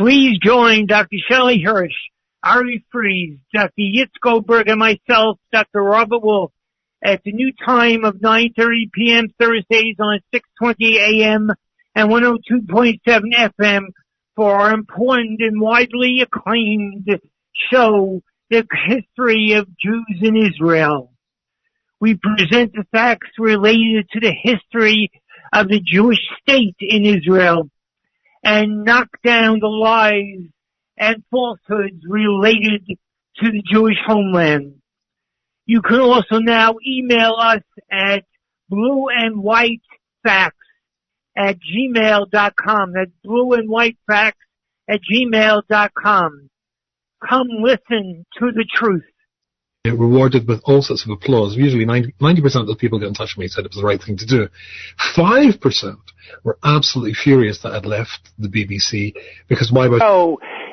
Please join Dr. Shelley Hirsch, Ari Fries, Dr. Yitz Goldberg, and myself, Dr. Robert Wolf, at the new time of 9:30 p.m. Thursdays on 6:20 a.m. and 102.7 FM for our important and widely acclaimed show, The History of Jews in Israel. We present the facts related to the history of the Jewish state in Israel and knock down the lies and falsehoods related to the Jewish homeland. You can also now email us at blueandwhitefacts@gmail.com. That's blueandwhitefacts@gmail.com. Come listen to the truth. Rewarded with all sorts of applause. Usually 90% of the people get in touch with me and said it was the right thing to do. 5% were absolutely furious that I'd left the BBC because why would...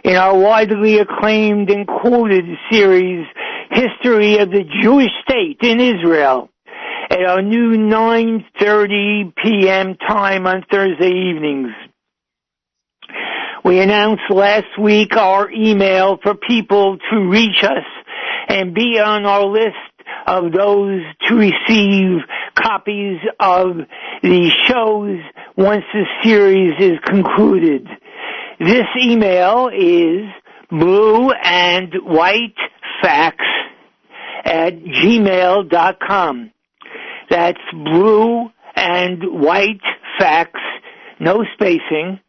In our widely acclaimed and quoted series, History of the Jewish State in Israel, at our new 9:30 p.m. time on Thursday evenings. We announced last week our email for people to reach us and be on our list of those to receive copies of the shows once the series is concluded. This email is blueandwhitefacts@gmail.com. That's blueandwhitefacts, no spacing,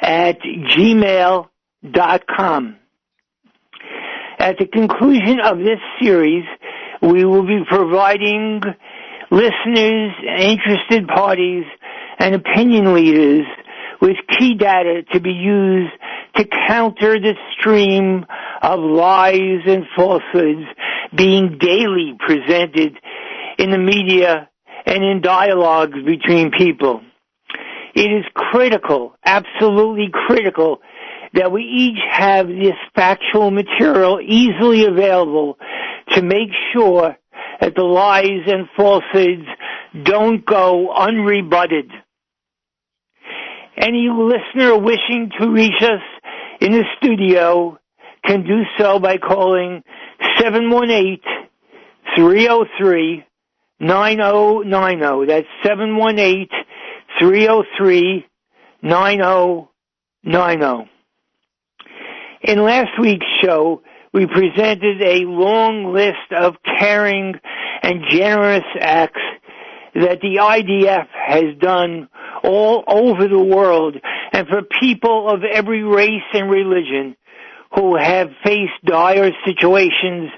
@gmail.com. At the conclusion of this series, we will be providing listeners, interested parties, and opinion leaders with key data to be used to counter the stream of lies and falsehoods being daily presented in the media and in dialogues between people. It is critical, absolutely critical, that we each have this factual material easily available to make sure that the lies and falsehoods don't go unrebutted. Any listener wishing to reach us in the studio can do so by calling 718-303-9090. That's 718-303-9090. In last week's show, we presented a long list of caring and generous acts that the IDF has done all over the world and for people of every race and religion who have faced dire situations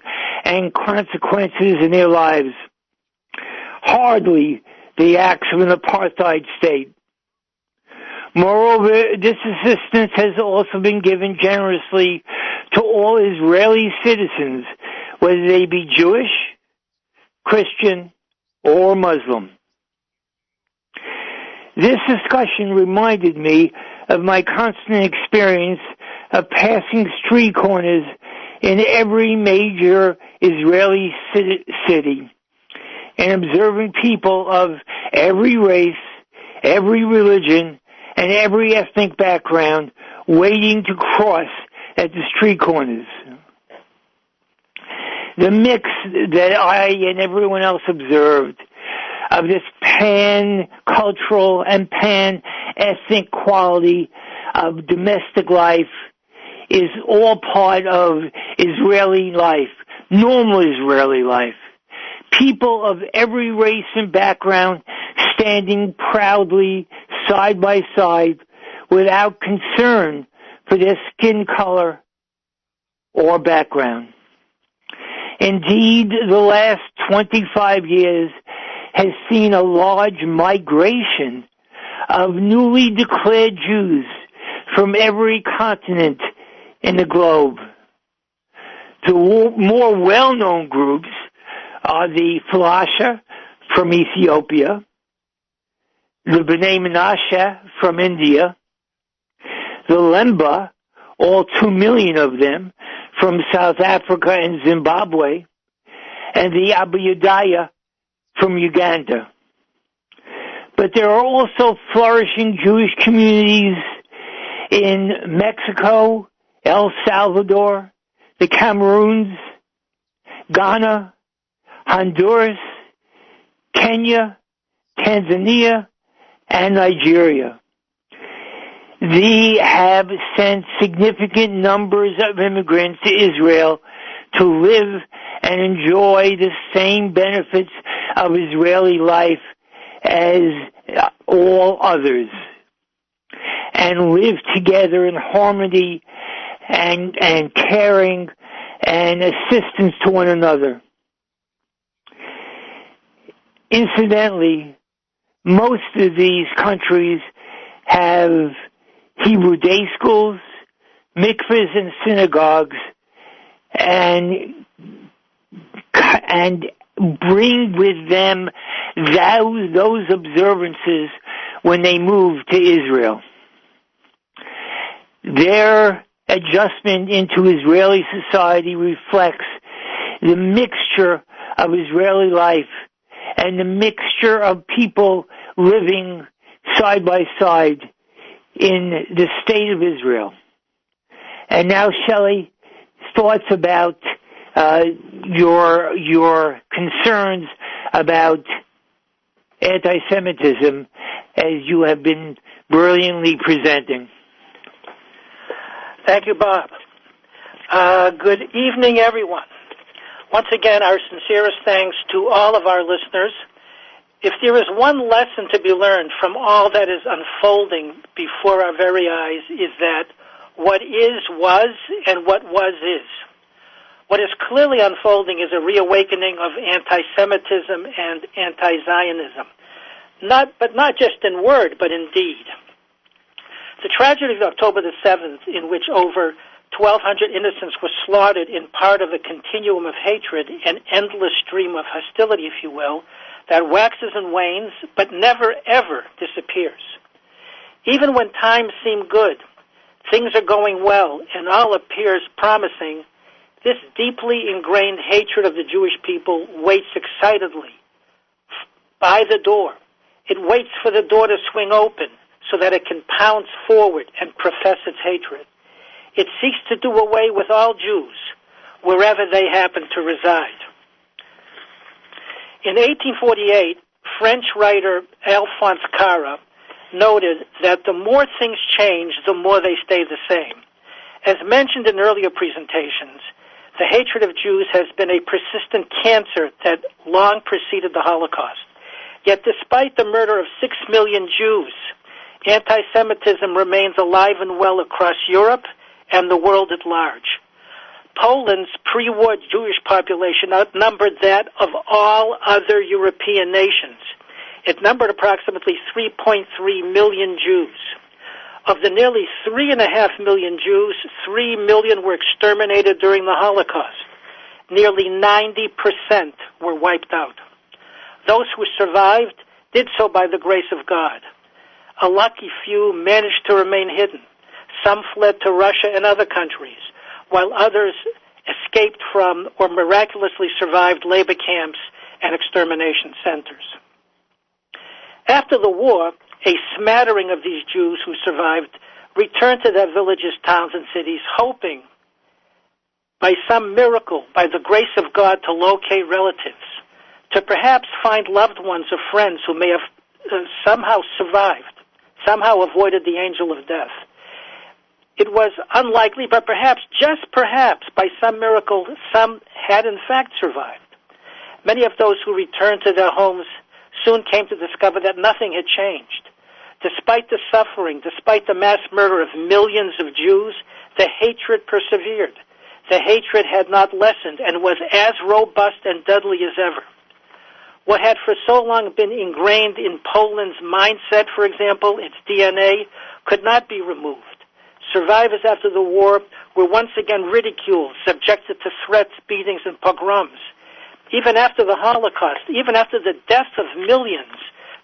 and consequences in their lives. Hardly the acts of an apartheid state. Moreover, this assistance has also been given generously to all Israeli citizens, whether they be Jewish, Christian, or Muslim. This discussion reminded me of my constant experience of passing street corners in every major Israeli city and observing people of every race, every religion, and every ethnic background waiting to cross at the street corners. The mix that I and everyone else observed of this pan-cultural and pan-ethnic quality of domestic life is all part of Israeli life, normal Israeli life. People of every race and background standing proudly side by side without concern for their skin color or background. Indeed, the last 25 years has seen a large migration of newly declared Jews from every continent in the globe. The more well-known groups are the Falasha from Ethiopia, the B'nai Menashe from India, the Lemba, all 2 million of them, from South Africa and Zimbabwe, and the Abu Yudaya from Uganda. But there are also flourishing Jewish communities in Mexico, El Salvador, the Cameroons, Ghana, Honduras, Kenya, Tanzania, and Nigeria. They have sent significant numbers of immigrants to Israel to live and enjoy the same benefits of Israeli life as all others, and live together in harmony and caring and assistance to one another. Incidentally, most of these countries have Hebrew day schools, mikvahs, and synagogues, and bring with them those observances when they move to Israel. Their adjustment into Israeli society reflects the mixture of Israeli life and the mixture of people living side by side in the state of Israel. And now, Shelley, thoughts about your concerns about anti-Semitism as you have been brilliantly presenting. Thank you, Bob. Good evening, everyone. Once again, our sincerest thanks to all of our listeners. If there is one lesson to be learned from all that is unfolding before our very eyes, is that what is was and what was is. What is clearly unfolding is a reawakening of anti-Semitism and anti-Zionism. But not just in word, but in deed. The tragedy of October the 7th, in which over 1,200 innocents were slaughtered in part of a continuum of hatred, an endless stream of hostility, if you will, that waxes and wanes, but never, ever disappears. Even when times seem good, things are going well, and all appears promising, this deeply ingrained hatred of the Jewish people waits excitedly by the door. It waits for the door to swing open so that it can pounce forward and profess its hatred. It seeks to do away with all Jews, wherever they happen to reside. In 1848, French writer Alphonse Karra noted that the more things change, the more they stay the same. As mentioned in earlier presentations, the hatred of Jews has been a persistent cancer that long preceded the Holocaust. Yet despite the murder of 6 million Jews, anti-Semitism remains alive and well across Europe and the world at large. Poland's pre-war Jewish population outnumbered that of all other European nations. It numbered approximately 3.3 million Jews. Of the nearly 3.5 million Jews, 3 million were exterminated during the Holocaust. Nearly 90% were wiped out. Those who survived did so by the grace of God. A lucky few managed to remain hidden. Some fled to Russia and other countries, while others escaped from or miraculously survived labor camps and extermination centers. After the war, a smattering of these Jews who survived returned to their villages, towns, and cities, hoping by some miracle, by the grace of God, to locate relatives, to perhaps find loved ones or friends who may have somehow survived, somehow avoided the angel of death. It was unlikely, but perhaps, just perhaps, by some miracle, some had in fact survived. Many of those who returned to their homes soon came to discover that nothing had changed. Despite the suffering, despite the mass murder of millions of Jews, the hatred persevered. The hatred had not lessened and was as robust and deadly as ever. What had for so long been ingrained in Poland's mindset, for example, its DNA, could not be removed. Survivors after the war were once again ridiculed, subjected to threats, beatings, and pogroms. Even after the Holocaust, even after the death of millions,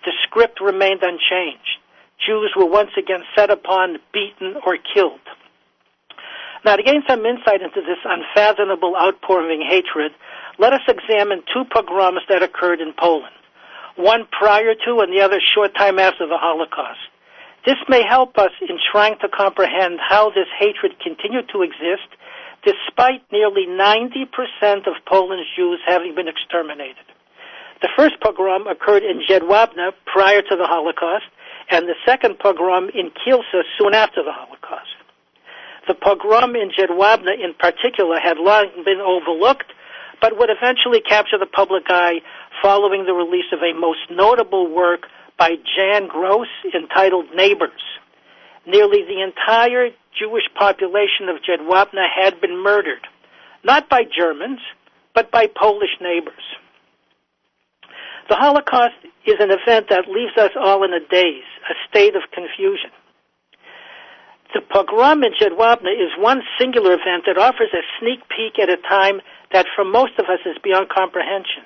the script remained unchanged. Jews were once again set upon, beaten, or killed. Now, to gain some insight into this unfathomable outpouring hatred, let us examine two pogroms that occurred in Poland, one prior to and the other short time after the Holocaust. This may help us in trying to comprehend how this hatred continued to exist despite nearly 90% of Poland's Jews having been exterminated. The first pogrom occurred in Jedwabne prior to the Holocaust, and the second pogrom in Kielce soon after the Holocaust. The pogrom in Jedwabne in particular had long been overlooked, but would eventually capture the public eye following the release of a most notable work by Jan Gross entitled Neighbors. Nearly the entire Jewish population of Jedwabne had been murdered, not by Germans, but by Polish neighbors. The Holocaust is an event that leaves us all in a daze, a state of confusion. The pogrom in Jedwabne is one singular event that offers a sneak peek at a time that for most of us is beyond comprehension.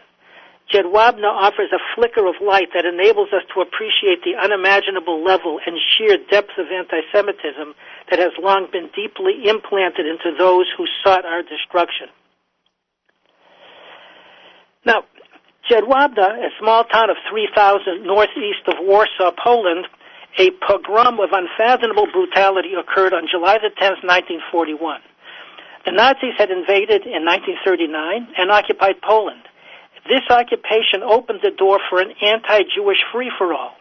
Jedwabne offers a flicker of light that enables us to appreciate the unimaginable level and sheer depth of anti-Semitism that has long been deeply implanted into those who sought our destruction. Now, Jedwabne, a small town of 3,000 northeast of Warsaw, Poland, a pogrom of unfathomable brutality occurred on July the 10th, 1941. The Nazis had invaded in 1939 and occupied Poland. This occupation opened the door for an anti-Jewish free-for-all.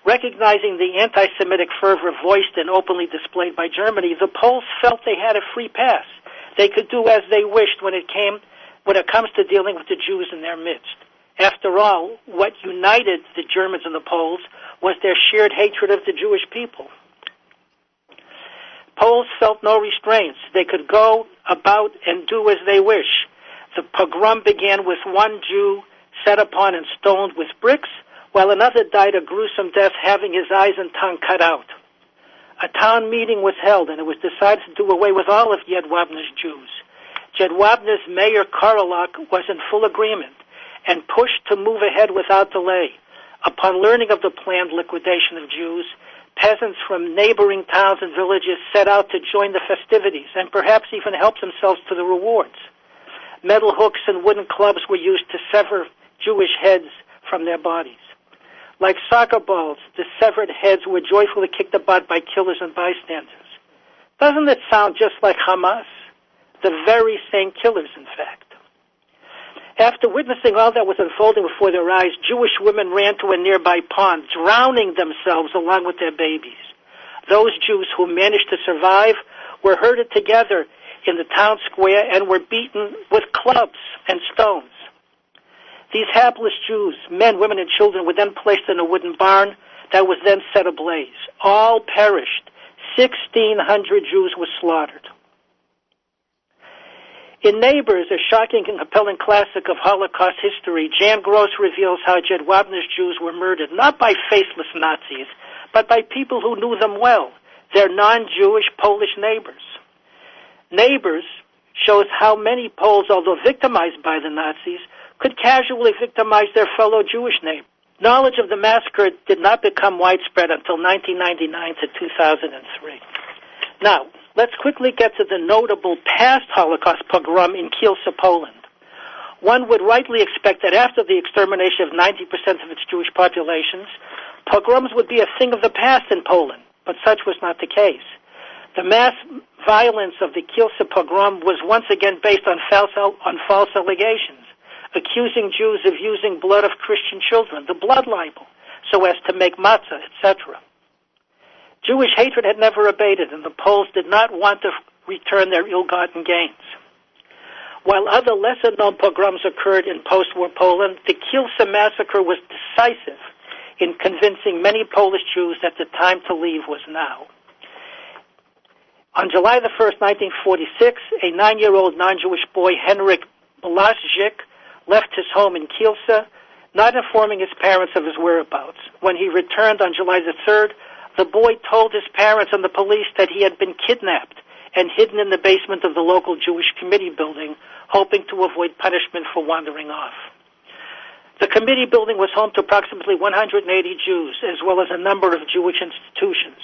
Recognizing the anti-Semitic fervor voiced and openly displayed by Germany, the Poles felt they had a free pass. They could do as they wished when it comes to dealing with the Jews in their midst. After all, what united the Germans and the Poles was their shared hatred of the Jewish people. Poles felt no restraints. They could go about and do as they wish. The pogrom began with one Jew set upon and stoned with bricks, while another died a gruesome death having his eyes and tongue cut out. A town meeting was held, and it was decided to do away with all of Jedwabne's Jews. Jedwabne's mayor, Karolak, was in full agreement and pushed to move ahead without delay. Upon learning of the planned liquidation of Jews, peasants from neighboring towns and villages set out to join the festivities and perhaps even help themselves to the rewards. Metal hooks and wooden clubs were used to sever Jewish heads from their bodies. Like soccer balls, the severed heads were joyfully kicked about by killers and bystanders. Doesn't it sound just like Hamas? The very same killers, in fact. After witnessing all that was unfolding before their eyes, Jewish women ran to a nearby pond, drowning themselves along with their babies. Those Jews who managed to survive were herded together in the town square and were beaten with clubs and stones. These hapless Jews, men, women, and children, were then placed in a wooden barn that was then set ablaze. All perished. 1,600 Jews were slaughtered. In Neighbors, a shocking and compelling classic of Holocaust history, Jan Gross reveals how Jedwabne's Jews were murdered, not by faceless Nazis, but by people who knew them well, their non-Jewish Polish neighbors. Neighbors shows how many Poles, although victimized by the Nazis, could casually victimize their fellow Jewish neighbors. Knowledge of the massacre did not become widespread until 1999 to 2003. Now, let's quickly get to the notable past Holocaust pogrom in Kielce, Poland. One would rightly expect that after the extermination of 90% of its Jewish populations, pogroms would be a thing of the past in Poland, but such was not the case. The mass violence of the Kielce pogrom was once again based on false allegations, accusing Jews of using blood of Christian children, the blood libel, so as to make matzah, etc. Jewish hatred had never abated, and the Poles did not want to return their ill-gotten gains. While other lesser-known pogroms occurred in post-war Poland, the Kielce massacre was decisive in convincing many Polish Jews that the time to leave was now. On July the 1st, 1946, a 9-year-old non-Jewish boy, Henryk Blaszczyk, left his home in Kielce, not informing his parents of his whereabouts. When he returned on July the 3rd, the boy told his parents and the police that he had been kidnapped and hidden in the basement of the local Jewish committee building, hoping to avoid punishment for wandering off. The committee building was home to approximately 180 Jews, as well as a number of Jewish institutions.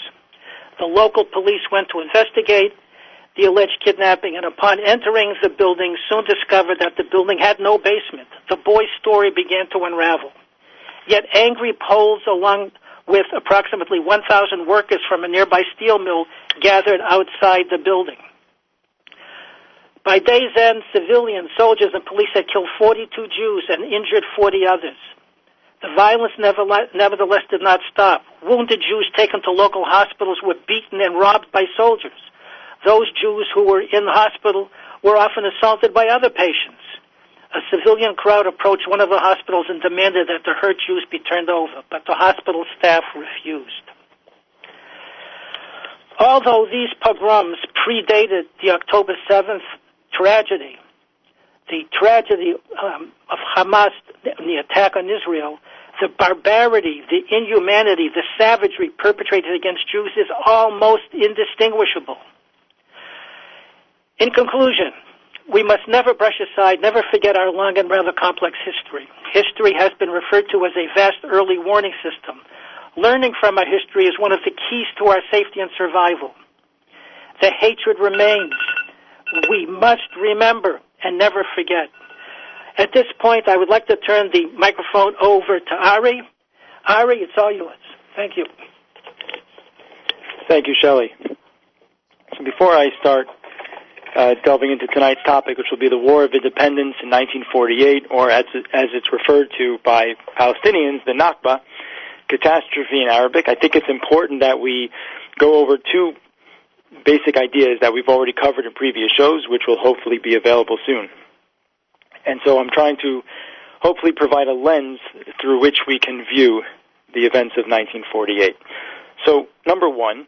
The local police went to investigate the alleged kidnapping, and upon entering the building, soon discovered that the building had no basement. The boy's story began to unravel. Yet angry Poles, along with approximately 1,000 workers from a nearby steel mill gathered outside the building. By day's end, civilians, soldiers, and police had killed 42 Jews and injured 40 others. The violence nevertheless did not stop. Wounded Jews taken to local hospitals were beaten and robbed by soldiers. Those Jews who were in the hospital were often assaulted by other patients. A civilian crowd approached one of the hospitals and demanded that the hurt Jews be turned over, but the hospital staff refused. Although these pogroms predated the October 7th tragedy, the tragedy of Hamas, the attack on Israel, the barbarity, the inhumanity, the savagery perpetrated against Jews is almost indistinguishable. In conclusion, we must never brush aside, never forget our long and rather complex history. History has been referred to as a vast early warning system. Learning from our history is one of the keys to our safety and survival. The hatred remains. We must remember and never forget. At this point, I would like to turn the microphone over to Ari. Ari, it's all yours. Thank you. Thank you, Shelley. So before I start delving into tonight's topic, which will be the War of Independence in 1948, or as it's referred to by Palestinians, the Nakba, catastrophe in Arabic, I think it's important that we go over two basic ideas that we've already covered in previous shows, which will hopefully be available soon. And so I'm trying to hopefully provide a lens through which we can view the events of 1948. So, number one,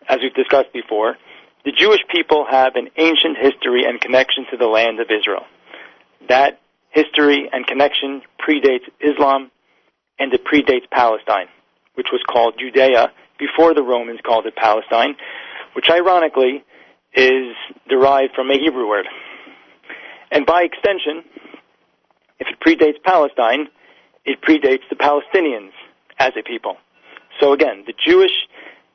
as we've discussed before, the Jewish people have an ancient history and connection to the land of Israel. That history and connection predates Islam, and it predates Palestine, which was called Judea before the Romans called it Palestine, which ironically is derived from a Hebrew word. And by extension, if it predates Palestine, it predates the Palestinians as a people. So again, the Jewish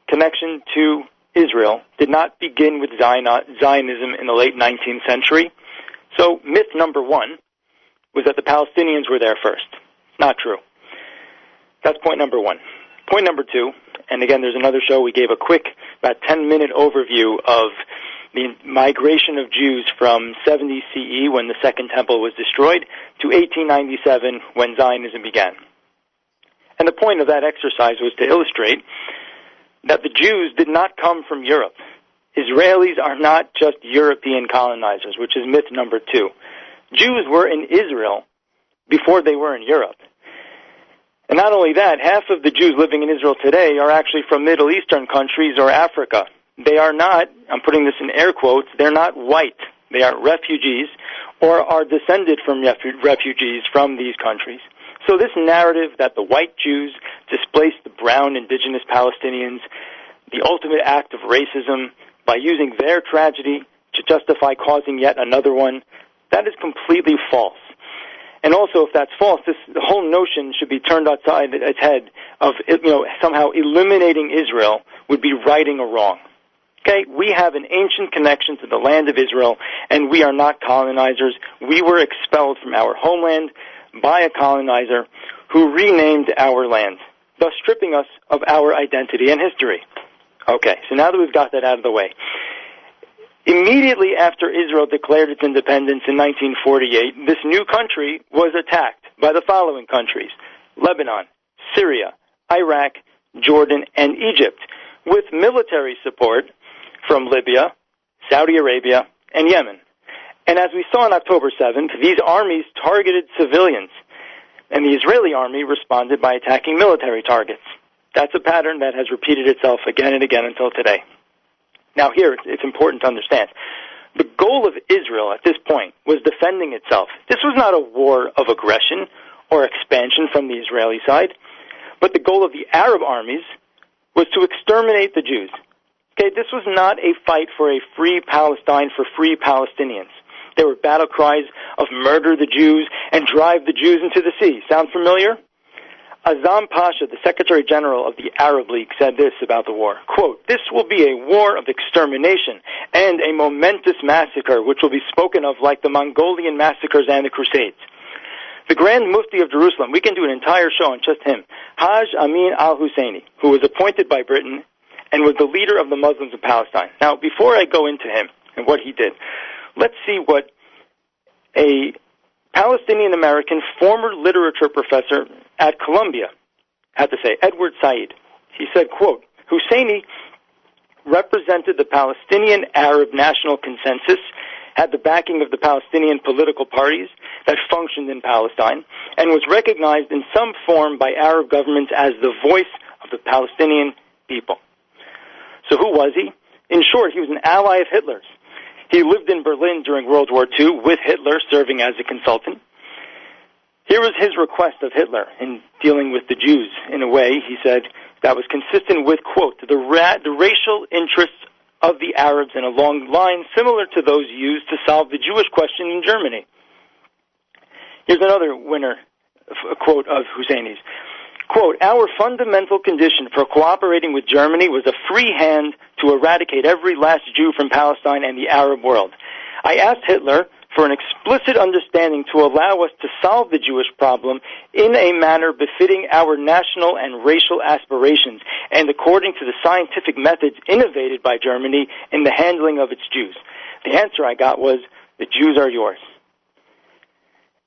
connection to Israel did not begin with Zionism in the late 19th century. So myth number one was that the Palestinians were there first. Not true. That's point number one. Point number two, and again, there's another show, we gave a quick, about 10-minute overview of the migration of Jews from 70 CE, when the Second Temple was destroyed, to 1897, when Zionism began. And the point of that exercise was to illustrate that the Jews did not come from Europe. Israelis are not just European colonizers, which is myth number two. Jews were in Israel before they were in Europe. And not only that, half of the Jews living in Israel today are actually from Middle Eastern countries or Africa. They are not, I'm putting this in air quotes, they're not white. They are refugees or are descended from refugees from these countries. So this narrative that the white Jews displaced the brown indigenous Palestinians, the ultimate act of racism, by using their tragedy to justify causing yet another one, that is completely false. And also, if that's false, the whole notion should be turned outside its head of, somehow eliminating Israel would be righting a wrong. Okay, we have an ancient connection to the land of Israel, and we are not colonizers. We were expelled from our homeland by a colonizer who renamed our land, thus stripping us of our identity and history. Okay, so now that we've got that out of the way, immediately after Israel declared its independence in 1948, this new country was attacked by the following countries: Lebanon, Syria, Iraq, Jordan, and Egypt, with military support from Libya, Saudi Arabia, and Yemen. And as we saw on October 7th, these armies targeted civilians, and the Israeli army responded by attacking military targets. That's a pattern that has repeated itself again and again until today. Now here, it's important to understand. The goal of Israel at this point was defending itself. This was not a war of aggression or expansion from the Israeli side, but the goal of the Arab armies was to exterminate the Jews. Okay, this was not a fight for a free Palestine for free Palestinians. There were battle cries of murder the Jews and drive the Jews into the sea. Sound familiar? Azam Pasha, the Secretary General of the Arab League, said this about the war, quote, "This will be a war of extermination and a momentous massacre which will be spoken of like the Mongolian massacres and the Crusades." The Grand Mufti of Jerusalem, we can do an entire show on just him, Hajj Amin al-Husseini, who was appointed by Britain and was the leader of the Muslims of Palestine. Now, before I go into him and what he did, let's see what a Palestinian-American former literature professor at Columbia had to say, Edward Said. He said, quote, Husseini represented the Palestinian Arab national consensus, had the backing of the Palestinian political parties that functioned in Palestine, and was recognized in some form by Arab governments as the voice of the Palestinian people. So who was he? In short, he was an ally of Hitler's. He lived in Berlin during World War II with Hitler serving as a consultant. Here was his request of Hitler in dealing with the Jews. In a way, he said, that was consistent with, quote, the racial interests of the Arabs and along lines similar to those used to solve the Jewish question in Germany. Here's another winner, a quote of Husseini's. Quote, our fundamental condition for cooperating with Germany was a free hand to eradicate every last Jew from Palestine and the Arab world. I asked Hitler for an explicit understanding to allow us to solve the Jewish problem in a manner befitting our national and racial aspirations and according to the scientific methods innovated by Germany in the handling of its Jews. The answer I got was, the Jews are yours.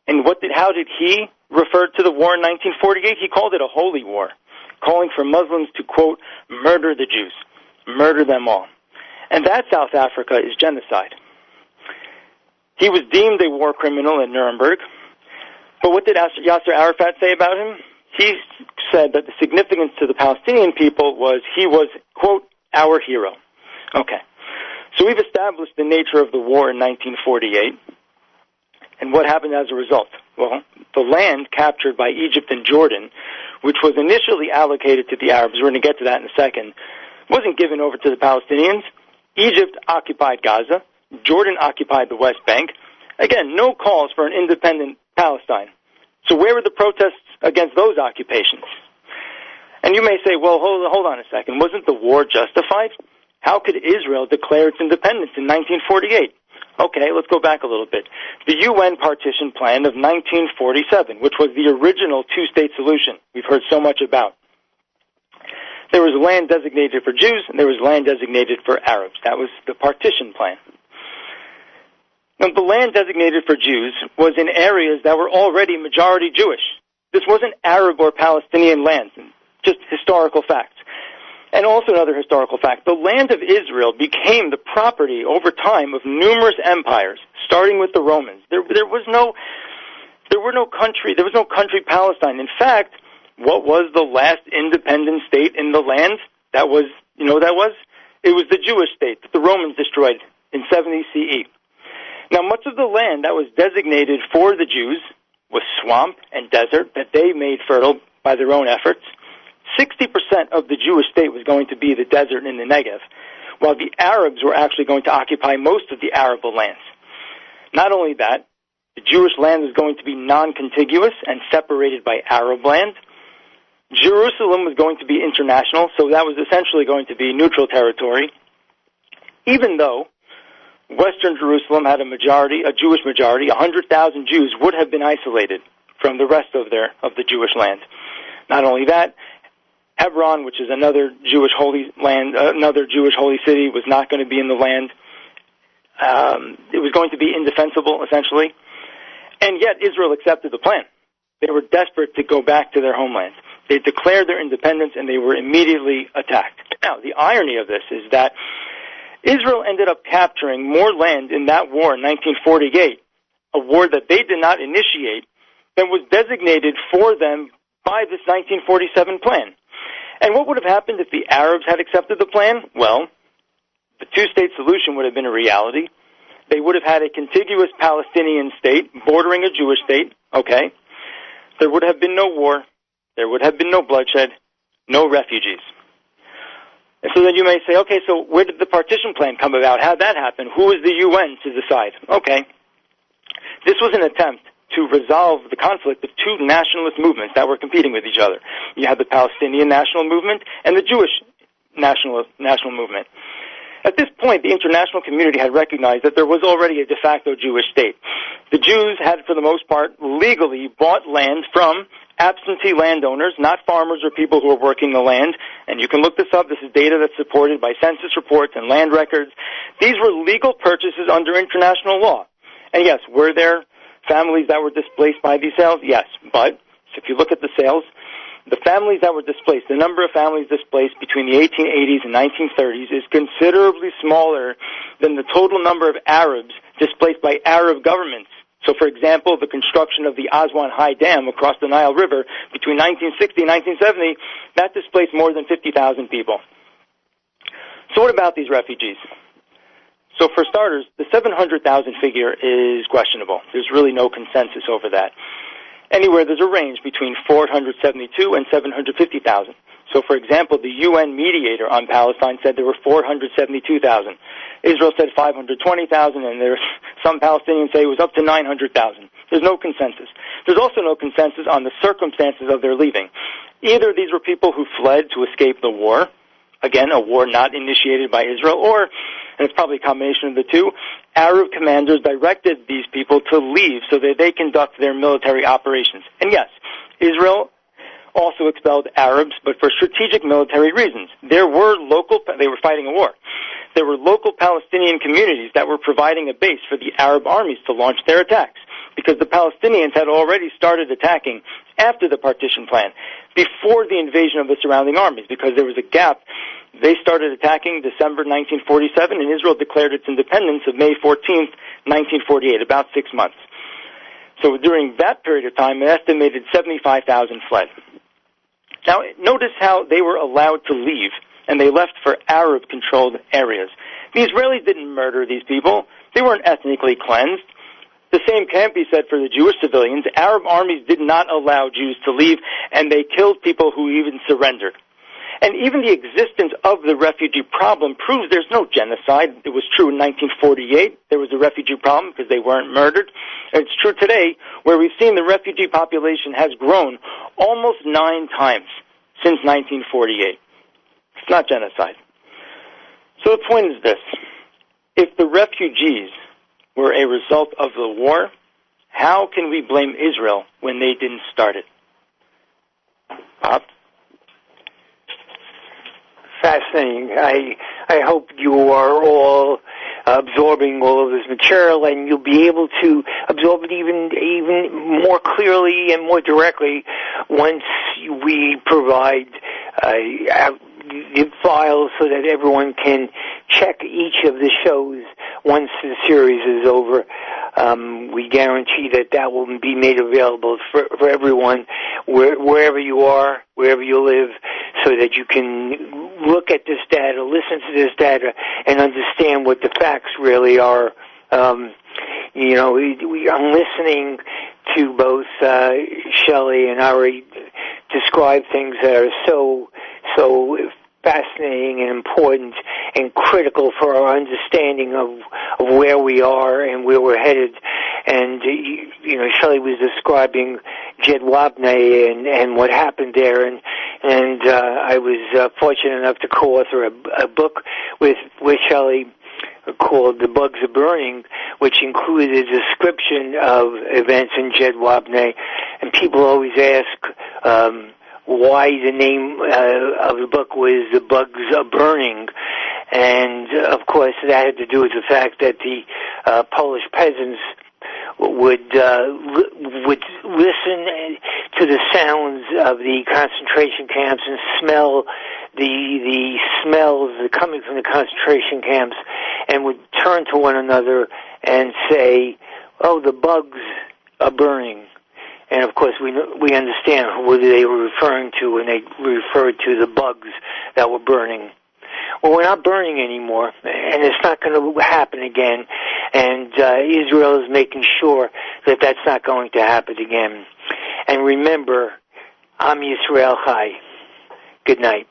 And how did he refer to the war in 1948? He called it a holy war, calling for Muslims to, quote, murder the Jews, murder them all. And that, South Africa, is genocide. He was deemed a war criminal in Nuremberg. But what did Yasser Arafat say about him? He said that the significance to the Palestinian people was he was, quote, our hero. Okay. So we've established the nature of the war in 1948. And what happened as a result? Well, the land captured by Egypt and Jordan, which was initially allocated to the Arabs, we're going to get to that in a second, wasn't given over to the Palestinians. Egypt occupied Gaza. Jordan occupied the West Bank. Again, no calls for an independent Palestine. So where were the protests against those occupations? And you may say, well, hold on a second. Wasn't the war justified? How could Israel declare its independence in 1948? Okay, let's go back a little bit. The UN Partition Plan of 1947, which was the original two-state solution we've heard so much about. There was land designated for Jews, and there was land designated for Arabs. That was the Partition Plan. Now, the land designated for Jews was in areas that were already majority Jewish. This wasn't Arab or Palestinian land, just historical facts. And also another historical fact, the land of Israel became the property over time of numerous empires, starting with the Romans. There was no country Palestine. In fact, what was the last independent state in the land? It was the Jewish state that the Romans destroyed in 70 CE. Now, much of the land that was designated for the Jews was swamp and desert that they made fertile by their own efforts. 60% of the Jewish state was going to be the desert in the Negev, while the Arabs were actually going to occupy most of the arable lands. Not only that, the Jewish land was going to be non-contiguous and separated by Arab land. Jerusalem was going to be international, so that was essentially going to be neutral territory, even though Western Jerusalem had a Jewish majority. 100,000 Jews would have been isolated from the rest of the Jewish land. Not only that, Hebron, which is another Jewish holy city, was not going to be in the land. It was going to be indefensible, essentially. And yet Israel accepted the plan. They were desperate to go back to their homeland. They declared their independence, and they were immediately attacked. Now, the irony of this is that Israel ended up capturing more land in that war in 1948, a war that they did not initiate, than was designated for them by this 1947 plan. And what would have happened if the Arabs had accepted the plan? Well, the two-state solution would have been a reality. They would have had a contiguous Palestinian state bordering a Jewish state, okay? There would have been no war. There would have been no bloodshed, no refugees. And so then you may say, okay, so where did the partition plan come about? How did that happen? Who was the UN to decide? Okay. This was an attempt to resolve the conflict of two nationalist movements that were competing with each other. You had the Palestinian national movement and the Jewish national movement. At this point, the international community had recognized that there was already a de facto Jewish state. The Jews had, for the most part, legally bought land from absentee landowners, not farmers or people who were working the land. And you can look this up. This is data that's supported by census reports and land records. These were legal purchases under international law. And yes, were there families that were displaced by these sales? Yes. But if you look at the sales, the families that were displaced, the number of families displaced between the 1880s and 1930s is considerably smaller than the total number of Arabs displaced by Arab governments. So, for example, the construction of the Aswan High Dam across the Nile River between 1960 and 1970, that displaced more than 50,000 people. So what about these refugees? So for starters, the 700,000 figure is questionable. There's really no consensus over that. Anywhere there's a range between 472 and 750,000. So, for example, the UN mediator on Palestine said there were 472,000. Israel said 520,000, and there's some Palestinians say it was up to 900,000. There's no consensus. There's also no consensus on the circumstances of their leaving. Either these were people who fled to escape the war, again, a war not initiated by Israel, or, and it's probably a combination of the two, Arab commanders directed these people to leave so that they conduct their military operations. And yes, Israel also expelled Arabs, but for strategic military reasons. They were fighting a war. There were local Palestinian communities that were providing a base for the Arab armies to launch their attacks, because the Palestinians had already started attacking after the partition plan, before the invasion of the surrounding armies, because there was a gap. They started attacking December 1947, and Israel declared its independence of May 14th, 1948, about 6 months. So during that period of time, an estimated 75,000 fled. Now, notice how they were allowed to leave, and they left for Arab-controlled areas. The Israelis didn't murder these people. They weren't ethnically cleansed. The same can't be said for the Jewish civilians. Arab armies did not allow Jews to leave, and they killed people who even surrendered. And even the existence of the refugee problem proves there's no genocide. It was true in 1948. There was a refugee problem because they weren't murdered. And it's true today, where we've seen the refugee population has grown almost 9 times since 1948. It's not genocide. So the point is this. If the refugees were a result of the war, how can we blame Israel when they didn't start it? Bob? Fascinating. I hope you are all absorbing all of this material, and you'll be able to absorb it even more clearly and more directly once we provide the files so that everyone can check each of the shows once the series is over. We guarantee that will be made available for everyone wherever you are, wherever you live, so that you can look at this data, listen to this data, and understand what the facts really are. I'm listening to both Shelley and Ari describe things that are so fascinating and important and critical for our understanding of where we are and where we're headed. And, Shelley was describing Jed Wapne and what happened there, and I was fortunate enough to co-author a book with Shelley called The Bugs Are Burning, which included a description of events in Jed Wapne. And people always ask why the name of the book was The Bugs Are Burning. And, of course, that had to do with the fact that the Polish peasants would listen to the sounds of the concentration camps and smell the smells coming from the concentration camps, and would turn to one another and say, "Oh, the bugs are burning." And of course, we understand what they were referring to when they referred to the bugs that were burning. Well, we're not burning anymore, and it's not going to happen again. And Israel is making sure that that's not going to happen again. And remember, Am Yisrael Chai. Good night.